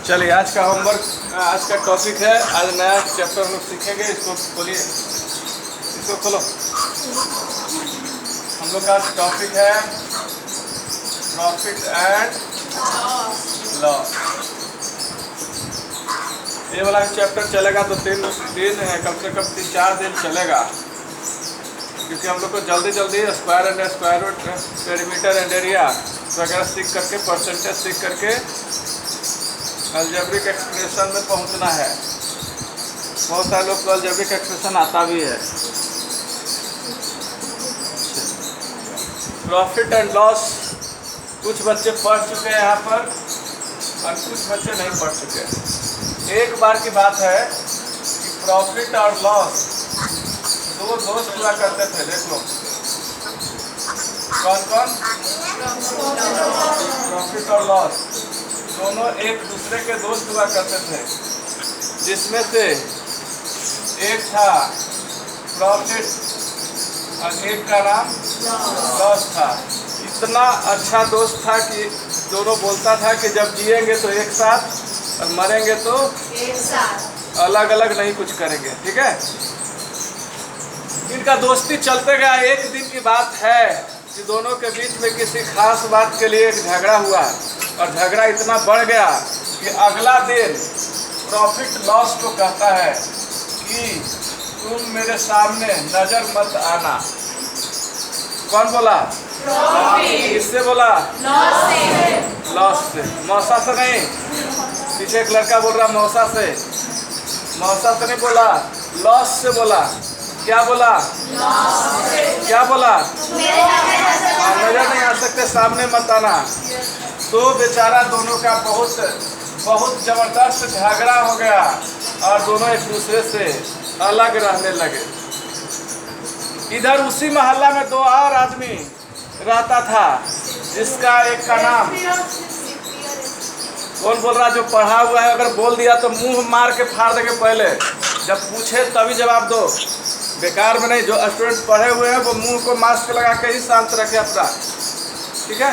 चलिए आज का होमवर्क, आज का टॉपिक है, आज नया चैप्टर हम लोग सीखेंगे। इसको खोलिए, इसको खोलो। हम लोग का टॉपिक है प्रॉफिट एंड लॉस। ये वाला चैप्टर चलेगा तो तीन है, कम से कम 3-4 दिन चलेगा, क्योंकि हम लोग को जल्दी जल्दी square and square root, perimeter and area वगैरह सीख करके, परसेंटेज सीख करके अलजेब्रिक एक्सप्रेशन में पहुंचना है। बहुत सारे लोग को अलजेब्रिक एक्सप्रेशन आता भी है। प्रॉफिट एंड लॉस कुछ बच्चे पढ़ चुके हैं यहाँ पर और कुछ बच्चे नहीं पढ़ चुके। एक बार की बात है कि प्रॉफिट और लॉस दो दोस्त हुआ करते थे। देख लो कौन कौन, प्रॉफिट और लॉस दोनों एक दूसरे के दोस्त हुआ करते थे, जिसमें से एक था प्रॉफिट और एक का नाम लॉस था। इतना अच्छा दोस्त था कि दोनों बोलता था कि जब जिएंगे तो एक साथ और मरेंगे तो एक साथ, अलग अलग नहीं कुछ करेंगे। ठीक है, इनका दोस्ती चलते गया। एक दिन की बात है कि दोनों के बीच में किसी खास बात के लिए एक झगड़ा हुआ और झगड़ा इतना बढ़ गया कि अगला दिन प्रॉफिट लॉस को कहता है कि तुम मेरे सामने नजर मत आना। कौन बोला? किससे बोला? लॉस से। मौसा से नहीं, पीछे एक लड़का बोल रहा मौसा से। मौसा से नहीं बोला, लॉस से बोला। क्या बोला? क्या बोला? नजर नहीं आ सकते, सामने मत आना। तो बेचारा दोनों का बहुत जबरदस्त झगड़ा हो गया और दोनों एक दूसरे से अलग रहने लगे। इधर उसी मोहल्ला में दो और आदमी रहता था, जिसका एक का नाम, कौन बोल रहा? जो पढ़ा हुआ है अगर बोल दिया तो मुंह मार के फाड़ देंगे। पहले जब पूछे तभी जवाब दो, बेकार में नहीं। जो स्टूडेंट पढ़े हुए हैं वो मुंह को मास्क लगा के ही शांत रखे अपना। ठीक है,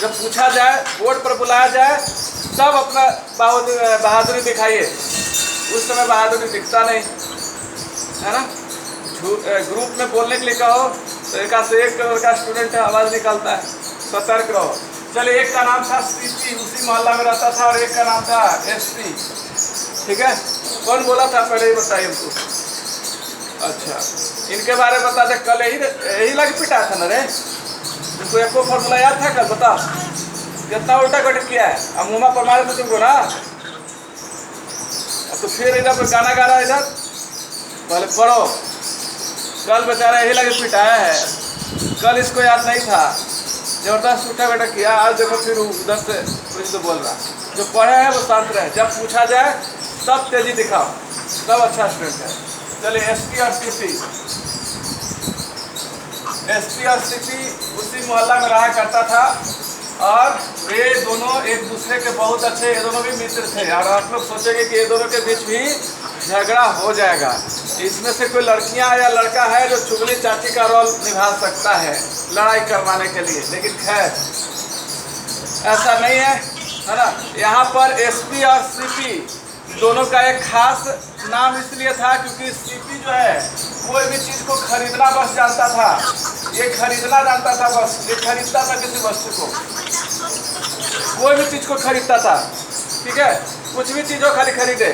जब पूछा जाए, बोर्ड पर बुलाया जाए, तब अपना बहादुरी दिखाइए। उस समय बहादुरी दिखता नहीं है ना। ग्रुप में बोलने के लिए कहो तो एक से एक का स्टूडेंट आवाज़ निकालता है। सतर्क रहो। चलिए, एक का नाम था सीपी, उसी मोहल्ला में रहता था, और एक का नाम था एसपी। ठीक है, कौन बोला था पहले ही बताइए हमको। अच्छा, इनके बारे में बता दे। कल यही लग पिटा था ना रे, तुमको एको फॉर्मूला याद था? कल बताओ कितना उल्टा कट किया है। अब मुँह पर मारे तो तुमको ना, अब तो फिर इधर पर गाना गा रहा है। इधर पहले पढ़ो। कल बेचारा यही लगे पिटाया है, कल इसको याद नहीं था, जबरदस्त उल्टा कट किया। आज देखो फिर उधर से कुछ तो बोल रहा। जो पढ़े हैं वो शांत रहे, जब पूछा जाए तब तेजी दिखाओ, तब अच्छा स्टूडेंट है। चलिए, एसपी और सीपी। एसपी और सीपी उसी मोहल्ला में रहा करता था और ये दोनों एक दूसरे के बहुत अच्छे, ये दोनों भी मित्र थे। और आप लोग सोचेंगे कि ये दोनों के बीच भी झगड़ा हो जाएगा। इसमें से कोई लड़कियां या लड़का है जो चुगली चाची का रोल निभा सकता है लड़ाई करवाने के लिए, लेकिन खैर ऐसा नहीं है ना। यहाँ पर एसपी और सीपी दोनों का एक खास नाम इसलिए था क्योंकि सीपी जो है कोई भी चीज़ को खरीदना बस जानता था। ये खरीदना जानता था, बस ये खरीदता था किसी वस्तु को, कोई भी चीज़ को खरीदता था। ठीक है, कुछ भी चीज़ हो खाली खरीदे,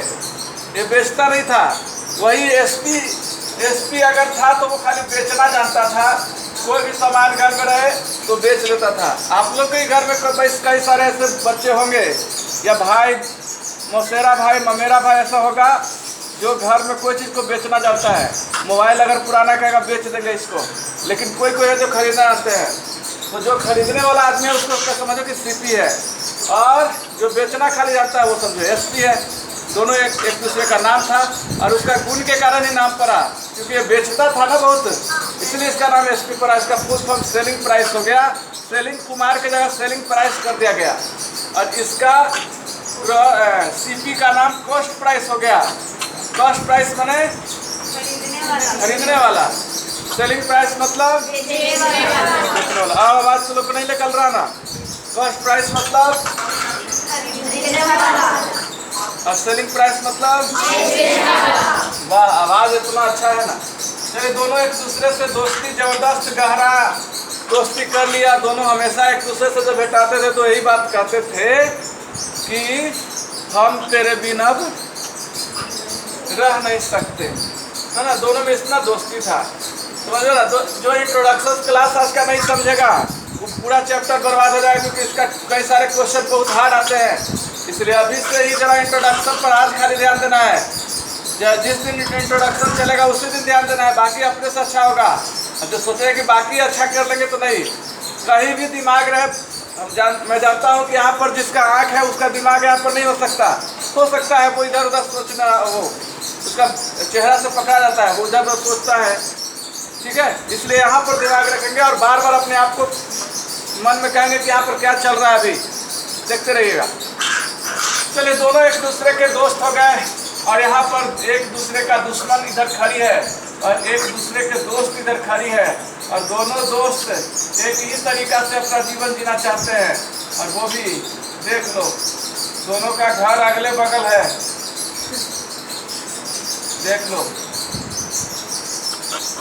ये बेचता नहीं था। वही एसपी अगर था तो वो खाली बेचना जानता था। कोई भी सामान घर में रहे तो बेच लेता था। आप लोग के घर में कई सारे ऐसे बच्चे होंगे, या भाई, मौसेरा भाई, ममेरा भाई ऐसा होगा जो घर में कोई चीज़ को बेचना जानता है। मोबाइल अगर पुराना कहेगा बेच देंगे इसको, लेकिन कोई है जो खरीदना आते हैं। तो जो खरीदने वाला आदमी है उसको समझो कि सीपी है, और जो बेचना खाली जानता है वो समझो एसपी है। दोनों एक दूसरे का नाम था और उसका गुण के कारण ही नाम पड़ा, क्योंकि ये बेचता था ना बहुत, इसलिए इसका नाम एसपी पड़ा। इसका फुल फॉर्म सेलिंग प्राइस हो गया, सेलिंग कुमार के जगह सेलिंग प्राइस कर दिया गया। और इसका सीपी का नाम कॉस्ट प्राइस हो गया। कॉस्ट प्राइस माने खरीदने वाला, सेलिंग प्राइस मतलब बेचने वाला। अब आवाज़ तो लोग को नहीं निकल रहा ना। कॉस्ट प्राइस मतलब और सेलिंग प्राइस मतलब वाह, आवाज इतना अच्छा है ना। चलिए, दोनों एक दूसरे से दोस्ती जबरदस्त गहरा दोस्ती कर लिया। दोनों हमेशा एक दूसरे से जब भेटाते थे तो यही बात कहते थे कि हम तेरे बिना अब रह नहीं सकते, है ना। दोनों में इतना दोस्ती था, समझो ना। जो इंट्रोडक्शन क्लास आज का नहीं समझेगा वो पूरा चैप्टर बर्बाद हो जाएगा, क्योंकि इसका कई सारे क्वेश्चन बहुत हार्ड आते हैं। इसलिए अभी से ही जरा इंट्रोडक्शन पर आज खाली ध्यान देना है। जिस दिन इंट्रोडक्शन चलेगा उसी दिन ध्यान देना है, बाकी अपने से अच्छा होगा। जो सोचे कि बाकी अच्छा कर लेंगे तो नहीं, कहीं भी दिमाग रहे। मैं जानता हूँ कि यहाँ पर जिसका आँख है उसका दिमाग यहाँ पर नहीं हो सकता है वो इधर उधर सोचना, वो उसका चेहरा से पकड़ा जाता है, वो इधर उधर सोचता है, ठीक है। इसलिए यहाँ पर दिमाग रखेंगे और बार बार अपने आप को मन में कहेंगे कि यहाँ पर क्या चल रहा है, अभी देखते रहिएगा। चलिए, दोनों एक दूसरे के दोस्त हो गए और यहाँ पर एक दूसरे का दुश्मन इधर खड़ी है और एक दूसरे के दोस्त इधर खड़ी है, और दोनों दोस्त एक ही तरीका से अपना जीवन जीना चाहते हैं। और वो भी देख लो, दोनों का घर अगले बगल है, देख लो।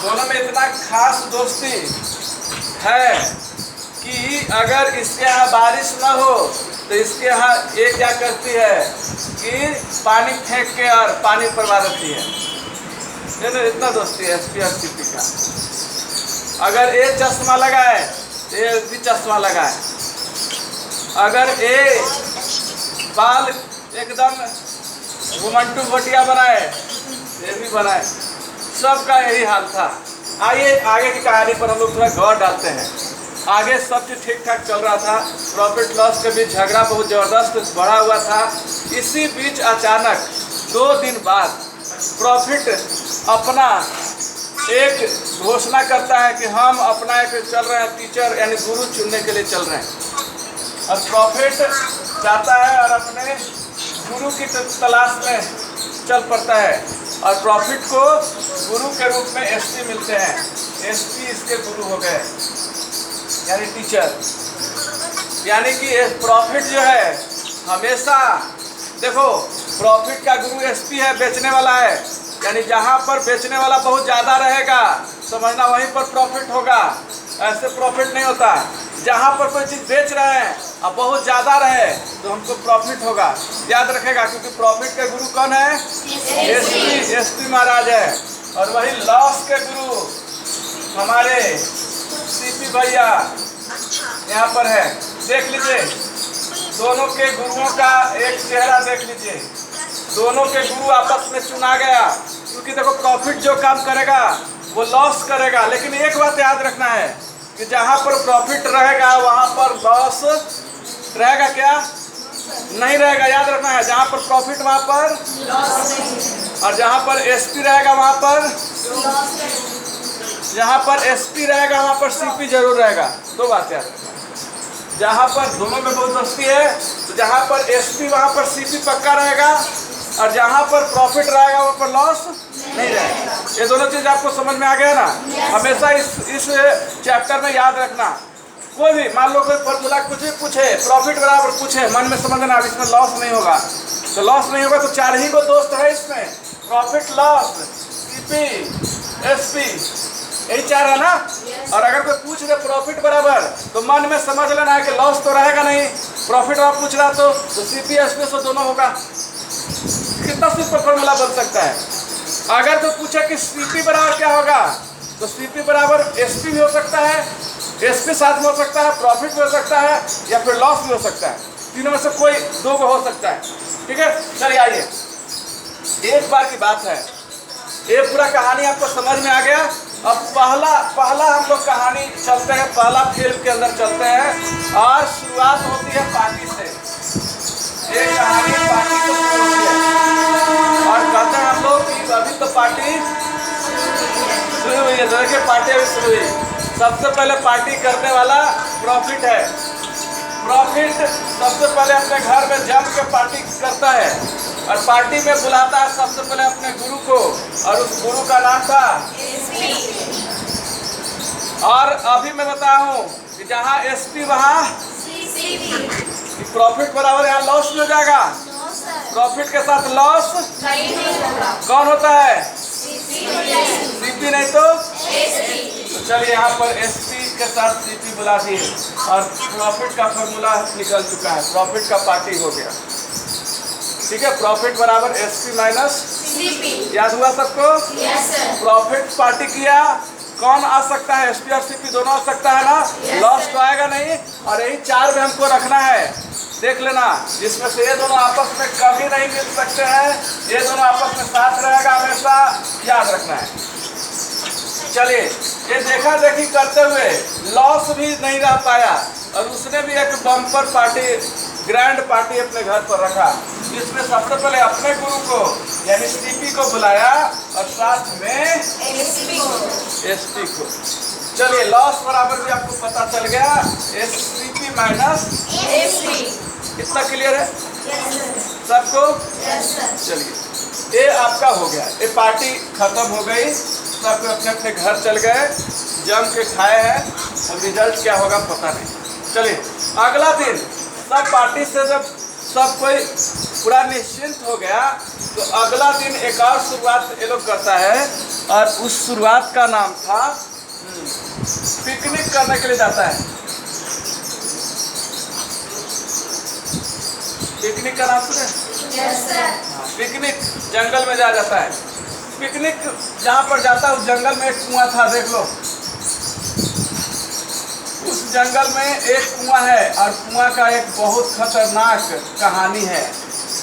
दोनों में इतना खास दोस्ती है कि अगर इसके यहाँ बारिश ना हो तो इसके यहाँ ये क्या करती है कि पानी फेंक के और पानी परवा देती है। इतना दोस्ती है एसपी और सीपी का। अगर ए चश्मा लगाए तो ये भी चश्मा लगाए, अगर ए बाल एकदम घुमंटू भटिया बनाए ये भी बनाए, सबका यही हाल था। आइए आगे की कहानी पर हम लोग थोड़ा गौर डालते हैं। आगे सब चीज़ ठीक ठाक चल रहा था, प्रॉफिट लॉस के बीच झगड़ा बहुत ज़बरदस्त बढ़ा हुआ था। इसी बीच अचानक 2 दिन बाद प्रॉफिट अपना एक घोषणा करता है कि हम अपना एक चल रहे हैं टीचर यानी गुरु चुनने के लिए चल रहे हैं। अब प्रॉफिट जाता है और अपने गुरु की तलाश में चल पड़ता है और प्रॉफिट को गुरु के रूप में एसपी मिलते हैं। एसपी इसके गुरु हो गए यानी टीचर। यानी कि प्रॉफिट जो है हमेशा, देखो प्रॉफिट का गुरु एसपी है, बेचने वाला है। यानी जहाँ पर बेचने वाला बहुत ज़्यादा रहेगा समझना वहीं पर प्रॉफिट होगा, ऐसे प्रॉफिट नहीं होता। जहाँ पर कोई चीज़ बेच रहे हैं अब बहुत ज़्यादा रहे तो हमको प्रॉफिट होगा, याद रखेगा। क्योंकि प्रॉफिट के गुरु कौन है? एसपी महाराज है। और वही लॉस के गुरु हमारे सीपी भैया यहाँ पर है। देख लीजिए दोनों के गुरुओं का एक चेहरा देख लीजिए। दोनों के गुरु आपस में चुना गया, क्योंकि देखो प्रॉफिट जो काम करेगा वो लॉस करेगा। लेकिन एक बात याद रखना है कि जहाँ पर प्रॉफिट रहेगा वहाँ पर लॉस रहेगा क्या? नहीं रहेगा। याद रखना है, जहाँ पर प्रॉफिट वहाँ पर और जहाँ पर एसपी रहेगा वहाँ पर, जहाँ पर एसपी रहेगा वहाँ पर सीपी जरूर रहेगा। दो बात याद रखना। जहाँ पर दोनों में बहुत दोस्ती है तो जहाँ पर एसपी वहाँ पर सीपी पक्का रहेगा और जहाँ पर प्रॉफिट रहेगा वहाँ पर लॉस नहीं रहेगा। ये दोनों चीज़ आपको समझ में आ गया ना? हमेशा इस चैप्टर में याद रखना। कोई भी मान लो कोई फॉर्मूला कुछ भी पूछे, प्रॉफिट बराबर पूछे, मन में समझना अब इसमें लॉस नहीं होगा। तो लॉस नहीं होगा तो 4 ही को दोस्त है इसमें, प्रॉफिट, लॉस, सीपी, एसपी, यही 4 है ना। और अगर कोई पूछ रहे प्रॉफिट बराबर तो मन में समझ लेना है कि लॉस तो रहेगा नहीं। प्रॉफिट आप पूछ रहा तो सीपी एसपी से दोनों होगा। कितना सिंपल फॉर्मूला बन सकता है। अगर कोई पूछे कि सीपी बराबर क्या होगा तो सीपी बराबर एसपी भी हो सकता है, एसपी साथ में हो सकता है, प्रॉफिट भी हो सकता है या फिर लॉस भी हो सकता है। तीनों में से कोई 2 को हो सकता है। ठीक है, चलिए आइए, एक बार की बात है, ये पूरा कहानी आपको समझ में आ गया। अब पहला हम लोग कहानी चलते हैं, पहला फिल्म के अंदर चलते हैं और शुरुआत होती है पार्टी से। ये कहानी पार्टी को शुरू होती है और कहते हैं हम लोग कि अभी तो पार्टी शुरू हुई है। देखिए पार्टी अभी शुरू हुई। सबसे पहले पार्टी करने वाला प्रॉफिट है। प्रॉफिट सबसे पहले अपने घर में जम के पार्टी करता है और पार्टी में बुलाता है सबसे पहले अपने गुरु को, और उस गुरु का नाम था। और अभी मैं बताया हूँ कि जहाँ एसपी वहाँ प्रॉफिट बराबर यहाँ लॉस में हो जाएगा। प्रॉफिट के साथ लॉस कौन होता है? सीपी नहीं तो चलिए यहाँ पर एसपी के साथ सीपी बुला दिए और प्रॉफिट का फॉर्मूला निकल चुका है। प्रॉफिट का पार्टी हो गया। ठीक है, प्रॉफिट बराबर एसपी माइनस सीपी। याद हुआ सबको? प्रॉफिट पार्टी किया, कौन आ सकता है? एसपी और सीपी दोनों आ सकता है ना। लॉस तो आएगा नहीं और यही 4 में हमको रखना है। देख लेना, जिसमें से ये दोनों आपस में कभी नहीं मिल सकते हैं, ये दोनों आपस में साथ रहेगा हमेशा, याद रखना है। चलिए, ये देखा देखी करते हुए लॉस भी नहीं रह पाया और उसने भी एक बम्पर पार्टी, ग्रैंड पार्टी अपने घर पर रखा, जिसमें सबसे पहले अपने गुरु को यानी सीपी को बुलाया और साथ में एसपी को। चलिए, लॉस बराबर भी आपको पता चल गया, एसपी माइनस एसपी। कितना क्लियर है सबको? चलिए, ये आपका हो गया। ये पार्टी खत्म हो गई, सब अपने अपने घर चल गए, जम के खाए हैं। अब रिजल्ट क्या होगा पता नहीं। चलिए, अगला दिन सब पार्टी से जब सब कोई पूरा निश्चिंत हो गया तो अगला दिन एक और शुरुआत ये लोग करता है और उस शुरुआत का नाम था पिकनिक करने के लिए जाता है। पिकनिक का नाम सुने? पिकनिक जंगल में जाता है। पिकनिक जहाँ पर जाता है उस जंगल में एक कुआं था, देख लो। उस जंगल में एक कुआं है और कुआं का एक बहुत खतरनाक कहानी है।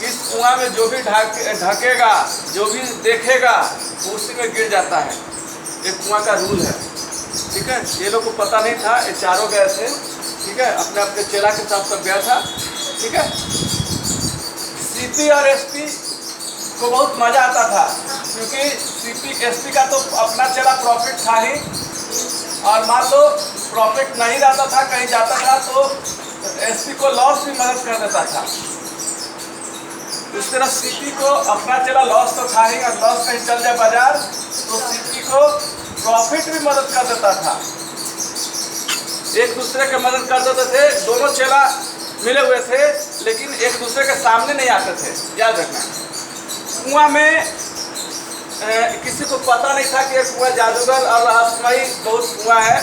इस कुआं में जो भी ढकेगा, जो भी देखेगा, वो उसी में गिर जाता है। ये कुआं का रूल है। ठीक है, ये लोग को पता नहीं था, ये चारों गए थे। ठीक है, अपने अपने चेला के साथ सब गया था। ठीक है, सीपी और एसपी को बहुत मजा आता था क्योंकि सीपी एसपी का तो अपना चेला प्रॉफिट था ही, और मान लो प्रॉफिट नहीं रहता था, कहीं जाता था तो एसपी को लॉस भी मदद कर देता था। इस तरह सीपी को अपना चेला लॉस तो था ही, और लॉस कहीं चल जाए बाजार तो सीपी को प्रॉफिट भी मदद कर देता था। एक दूसरे के मदद कर देते थे। दोनों चेला मिले हुए थे लेकिन एक दूसरे के सामने नहीं आते थे, याद रखना। कुआं में किसी को पता नहीं था कि एक कुआं जादूगर और रहस्यमयी बहुत कुआं है।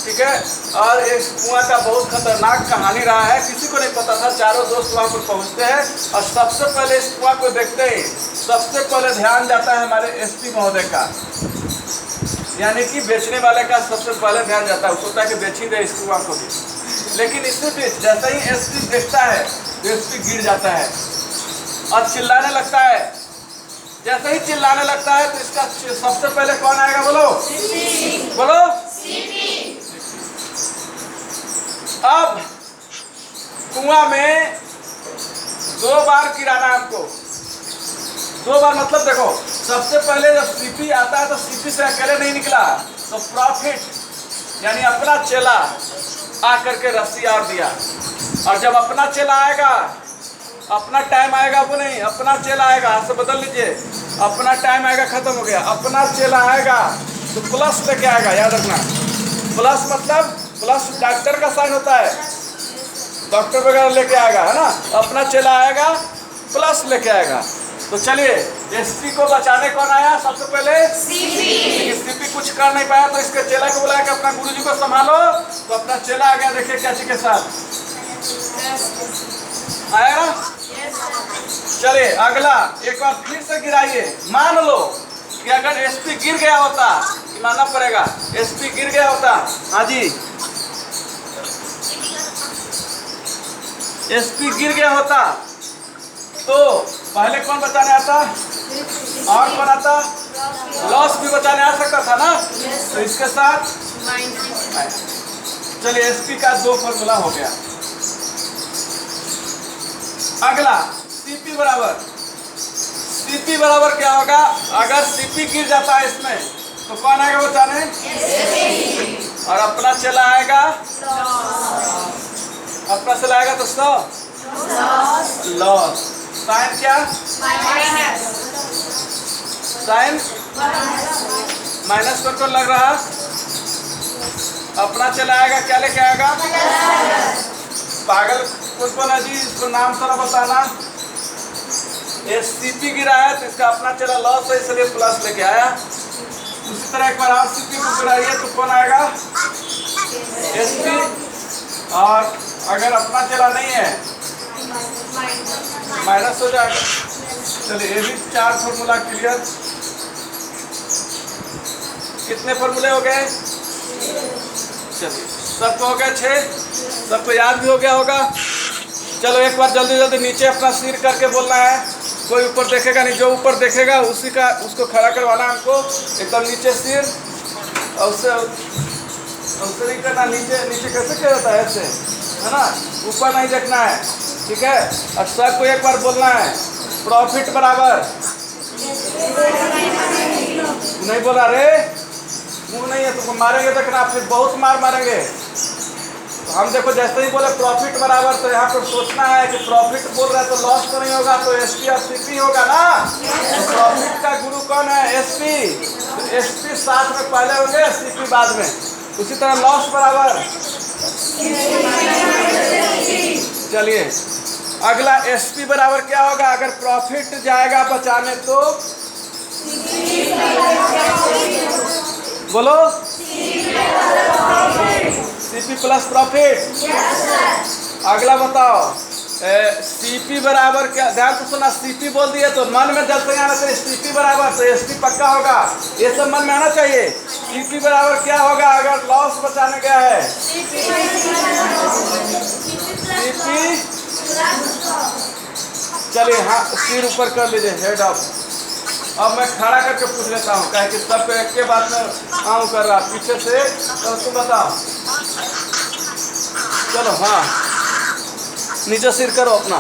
ठीक है, और इस कुआं का बहुत खतरनाक कहानी रहा है, किसी को नहीं पता था। चारों दोस्त वहाँ पर पहुँचते हैं और सबसे पहले इस कुआं को देखते ही सबसे पहले ध्यान जाता है हमारे एसपी महोदय का, यानी कि बेचने वाले का सबसे पहले ध्यान जाता है। वो सोचता है कि बेच ही दे इस कुआं को भी, लेकिन इससे बीच जैसे ही एसपी देखता है तो एसपी गिर जाता है और चिल्लाने लगता है। जैसे ही चिल्लाने लगता है तो इसका सबसे पहले कौन आएगा? बोलो बोलो। अब कुआं में 2 बार गिराना हमको। 2 बार मतलब देखो, सबसे पहले जब सीपी आता है तो सीपी से अकेले नहीं निकला, तो प्रॉफिट यानी अपना चेला आकर के रस्सी आर दिया। और जब अपना चेला आएगा, अपना टाइम आएगा, वो नहीं, अपना चेला आएगा, हाथ से बदल लीजिए, अपना टाइम आएगा, खत्म हो गया। अपना चेला आएगा तो प्लस लेके आएगा, याद रखना। प्लस मतलब प्लस डॉक्टर का साइन होता है, डॉक्टर वगैरह लेके आएगा, है ना। अपना चेला आएगा प्लस लेके आएगा। तो चलिए, एसपी को बचाने कौन आया? सबसे पहले सीपी। लेकिन सीपी कुछ कर नहीं पाया तो इसके चेला को बुलाया कि अपना गुरुजी को संभालो। तो अपना चेला आ गया, देखिए कैची के साथ आया ना। चलिए, अगला एक बार फिर से गिराइए। मान लो कि अगर एसपी गिर गया होता, मानना पड़ेगा, एसपी गिर गया होता। हाँ जी, एसपी गिर गया होता तो पहले कौन बचाने आता? और कौन आता? लॉस भी बचाने आ सकता था ना। तो इसके साथ चलिए, एसपी का 2 फॉर्मूला हो गया। अगला सीपी बराबर क्या होगा? अगर सीपी गिर जाता है इसमें तो कौन आएगा बचाने? और अपना चला आएगा, अपना चला आएगा तो लॉस। साइन क्या? साइन माइनस को लग रहा। अपना चला आएगा, क्या लेके आएगा? पागल कौन है जी, इसको नाम थोड़ा बताना। ये सीपी गिरा है तो इसका अपना चला लॉस है, इसलिए प्लस लेके आया। उसी तरह एक बार और सीपी को गिराइए तो कौन आएगा, एसपी। और अगर अपना चला नहीं है माइनस हो जाएगा। चलिए ये भी 4 फॉर्मूला क्लियर। कितने फॉर्मूले हो गए, चलिए सबको हो गया 6, सबको याद भी हो गया होगा। चलो एक बार जल्दी जल्दी नीचे अपना सिर करके बोलना है, कोई ऊपर देखेगा नहीं, जो ऊपर देखेगा उसी का उसको खड़ा करवाना है हमको। एकदम नीचे सिर, और उससे नहीं करना, नीचे नीचे कैसे क्या जाता है ऐसे, है ना, ऊपर नहीं देखना है, ठीक है। और सबको एक बार बोलना है प्रॉफिट बराबर, नहीं बोला रे, मुंह नहीं है तो मारेंगे, देखना फिर बहुत मार मारेंगे। तो हम देखो जैसे ही बोले प्रॉफिट बराबर, तो यहाँ पर सोचना है कि प्रॉफिट बोल रहा है तो लॉस तो नहीं होगा, तो एसपी और सीपी होगा ना। तो प्रॉफिट का गुरु कौन है, एसपी। तो एसपी साथ में पहले होंगे, सीपी बाद में। उसी तरह लॉस बराबर, चलिए अगला एसपी बराबर क्या होगा, अगर प्रॉफिट जाएगा बचाने तो बोलो सीपी प्लस प्रॉफिट। अगला बताओ सीपी बराबर क्या, ध्यान से सुना, सीपी बोल दिए तो मन में जल्दी आना चाहिए सीपी बराबर, तो एसपी पक्का होगा, ये सब मन में आना चाहिए। सीपी बराबर क्या होगा अगर लॉस बचाने गया है, सीपी। चलिए हाँ सिर ऊपर कर लीजिए, हेड अप। अब मैं खड़ा करके पूछ लेता हूँ, कहे कि सबको एक के बात में आऊँ कर रहा पीछे से, तो तुम बताओ। चलो हाँ नीचे सिर करो अपना,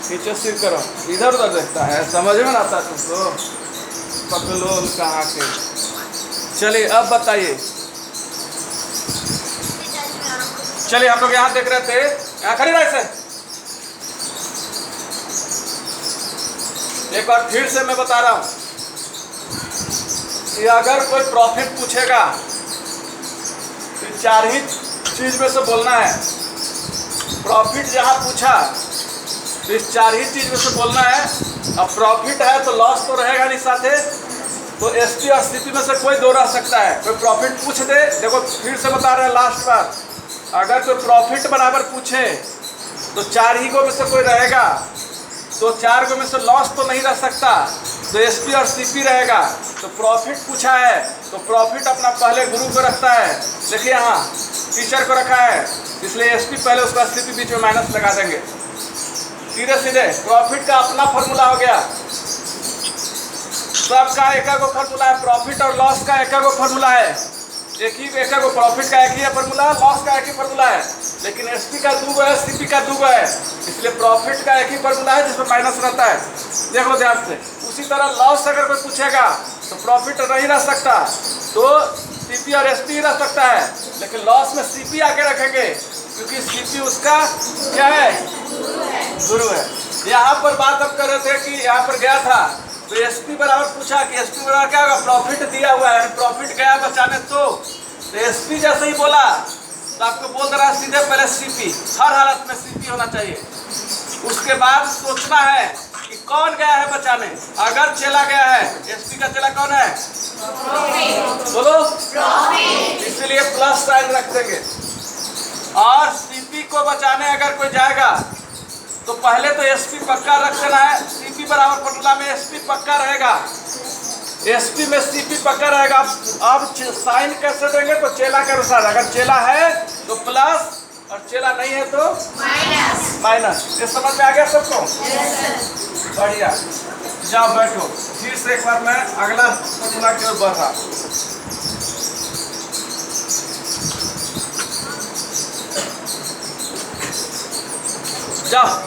नीचे सिर करो, इधर उधर देखता है, समझ में आता है तुमको, पकलो कहाँ के। चलिए अब बताइए, चलिए हम लोग यहाँ देख रहे थे, यहाँ खड़ी रहे से एक बार फिर से मैं बता रहा हूँ कि अगर कोई प्रॉफिट पूछेगा तो 4 ही चीज में से बोलना है। प्रॉफिट जहाँ पूछा तो इस 4 ही चीज में से बोलना है। अब प्रॉफिट है तो लॉस तो रहेगा नहीं साथे, तो एसपी और सीपी में से कोई दो रह सकता है। कोई प्रॉफिट पूछ दे, देखो फिर से बता रहे हैं लास्ट बार, अगर कोई प्रॉफिट बराबर पूछे तो 4 ही को में से कोई रहेगा, तो 4 को में से लॉस तो नहीं रह सकता, तो एसपी और सीपी रहेगा। तो प्रॉफिट पूछा है तो प्रॉफिट अपना पहले गुरु को रखता है, देखिए यहाँ टीचर को रखा है, इसलिए एसपी पहले उसका सीपी बीच में माइनस लगा देंगे। सीधे सीधे प्रॉफिट का अपना फॉर्मूला हो गया, सबका एक को फॉर्मूला है, प्रॉफिट और लॉस का एक को फॉर्मूला है, एक को प्रॉफिट का एक ही है फॉर्मूला, लॉस का एक ही फॉर्मूला है, लेकिन एसपी का 2 है, सीपी का 2 है, इसलिए प्रॉफिट का एक ही फॉर्मूला है जिसमें माइनस रहता है। देखो ध्यान से, उसी तरह लॉस अगर कोई पूछेगा तो प्रॉफिट नहीं रह सकता, तो सीपी और एसपी रह सकता है, लेकिन लॉस में सीपी आके रखेंगे क्योंकि सीपी उसका क्या है, गुरु है। यहाँ पर बात अब कर रहे थे कि यहाँ पर गया था तो एसपी बराबर पूछा कि एसपी बराबर क्या होगा, प्रॉफिट दिया हुआ है, प्रॉफिट गया बचाने, तो एसपी जैसे ही बोला तो आपको बोल दे रहा है सीधे पहले सीपी, हर हालत में सीपी होना चाहिए। उसके बाद सोचना है कि कौन गया है बचाने, अगर चला गया है, एसपी का चला कौन है, बोलो, इसलिए प्लस साइन रख देंगे। और सीपी को बचाने अगर कोई जाएगा तो पहले तो एसपी पक्का रख देना है, सीपी बराबर फॉर्मूला में एसपी पक्का रहेगा, एसपी में सीपी पक्का रहेगा। अब साइन कैसे देंगे, तो चेला के अनुसार, अगर चेला है तो प्लस और चेला नहीं है तो माइनस। ये समझ में आ गया सबको, बढ़िया। जाओ बैठो, फिर से एक बार मैं अगला फॉर्मूला की ओर बढ़ रहा। जाओ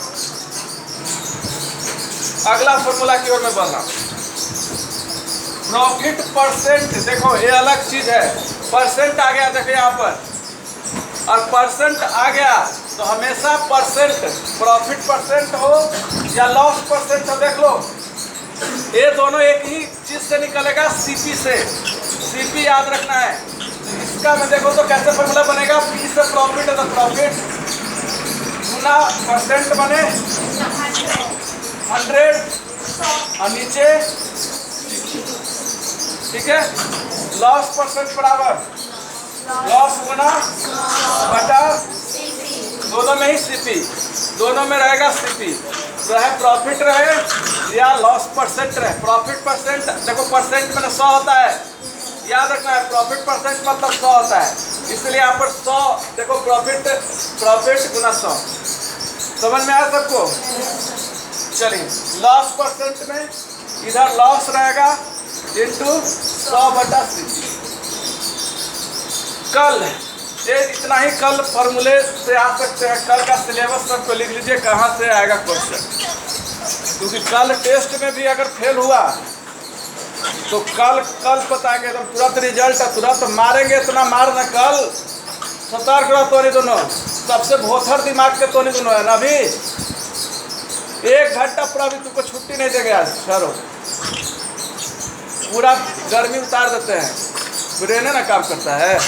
अगला फॉर्मूला की ओर मैं बढ़ रहा हूं। प्रॉफिट परसेंट, देखो ये अलग चीज है, परसेंट आ गया, देखो यहाँ पर, और परसेंट आ गया तो हमेशा परसेंट, प्रॉफिट परसेंट हो या लॉस परसेंट हो, देख लो ये दोनों एक ही चीज से निकलेगा, सीपी से। सीपी याद रखना है, इसका मैं देखो तो कैसे फॉर्मूला बनेगा, पी से प्रॉफिट है तो प्रॉफिट गुना परसेंट बने 100 और नीचे, ठीक है। लॉस परसेंट बराबर लॉस गुना बटा, दोनों में ही सीपी, दोनों में रहेगा सीपी, रहे प्रॉफिट रहे या लॉस परसेंट रहे। प्रॉफिट परसेंट देखो, परसेंट में 100 होता है, याद रखना है, प्रॉफिट परसेंट मतलब 100 होता है, इसलिए यहाँ पर 100 देखो, प्रॉफिट गुना 100। समझ में आया सबको? चलिए, लॉस परसेंट में इधर लॉस रहेगा इंटू 100 बटा सीपी। कल ये इतना ही कल फॉर्मूले से आ सकते हैं। कल का सिलेबस सबको लिख लीजिए कहाँ से आएगा क्वेश्चन, क्योंकि कल टेस्ट में भी अगर फेल हुआ तो कल बताएंगे, तो तुरंत रिजल्ट है, तुरंत मारेंगे, इतना मारना। कल सतर्क रहो तो नहीं, दोनों सबसे भोथर दिमाग के तो नहीं दोनों है ना। अभी 1 घंटा पूरा भी तुमको छुट्टी नहीं देंगे आज, चलो पूरा गर्मी उतार देते हैं, ब्रेन है ना काम करता है।